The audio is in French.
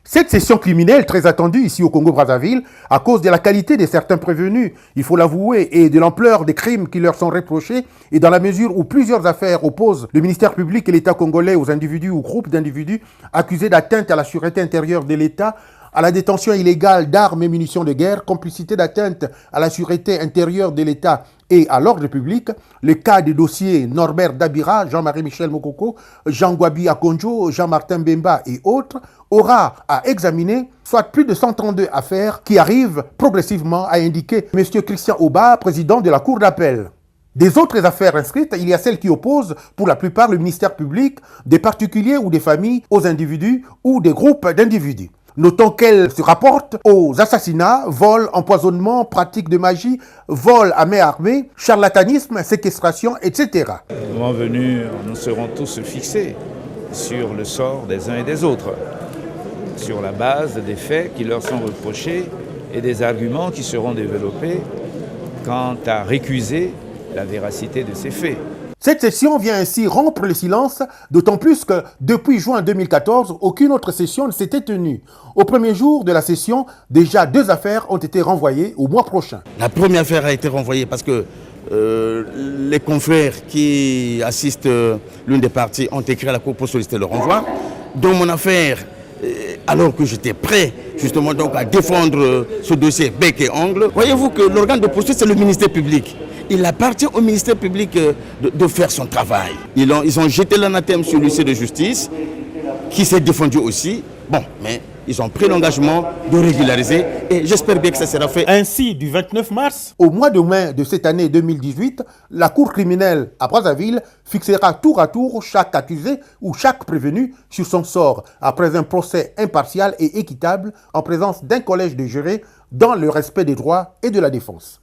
Cette session criminelle, très attendue ici au Congo-Brazzaville, à cause de la qualité de certains prévenus, il faut l'avouer, et de l'ampleur des crimes qui leur sont reprochés, et dans la mesure où plusieurs affaires opposent le ministère public et l'État congolais aux individus ou groupes d'individus accusés d'atteinte à la sûreté intérieure de l'État, à la détention illégale d'armes et munitions de guerre, complicité d'atteinte à la sûreté intérieure de l'État et à l'ordre public, le cas des dossiers Norbert Dabira, Jean-Marie Michel Mokoko, Jean Gwabi Akonjo, Jean-Martin Bemba et autres, aura à examiner soit plus de 132 affaires qui arrivent progressivement à indiquer M. Christian Oba, président de la Cour d'appel. Des autres affaires inscrites, il y a celles qui opposent pour la plupart le ministère public, des particuliers ou des familles aux individus ou des groupes d'individus. Notons qu'elle se rapporte aux assassinats, vols, empoisonnements, pratiques de magie, vols à main armée, charlatanisme, séquestration, etc. Le moment venu, nous serons tous fixés sur le sort des uns et des autres, sur la base des faits qui leur sont reprochés et des arguments qui seront développés quant à récuser la véracité de ces faits. Cette session vient ainsi rompre le silence, d'autant plus que depuis juin 2014, aucune autre session ne s'était tenue. Au premier jour de la session, déjà 2 affaires ont été renvoyées au mois prochain. La première affaire a été renvoyée parce que les confrères qui assistent l'une des parties ont écrit à la Cour pour solliciter le renvoi. Dans mon affaire, alors que j'étais prêt justement donc à défendre ce dossier bec et ongle, voyez-vous que l'organe de poursuite c'est le ministère public. Il appartient au ministère public de faire son travail. Ils ont jeté l'anathème sur l'huissier de justice, qui s'est défendu aussi. Bon, mais ils ont pris l'engagement de régulariser et j'espère bien que ça sera fait. Ainsi, du 29 mars au mois de mai de cette année 2018, la Cour criminelle à Brazzaville fixera tour à tour chaque accusé ou chaque prévenu sur son sort après un procès impartial et équitable en présence d'un collège de jurés dans le respect des droits et de la défense.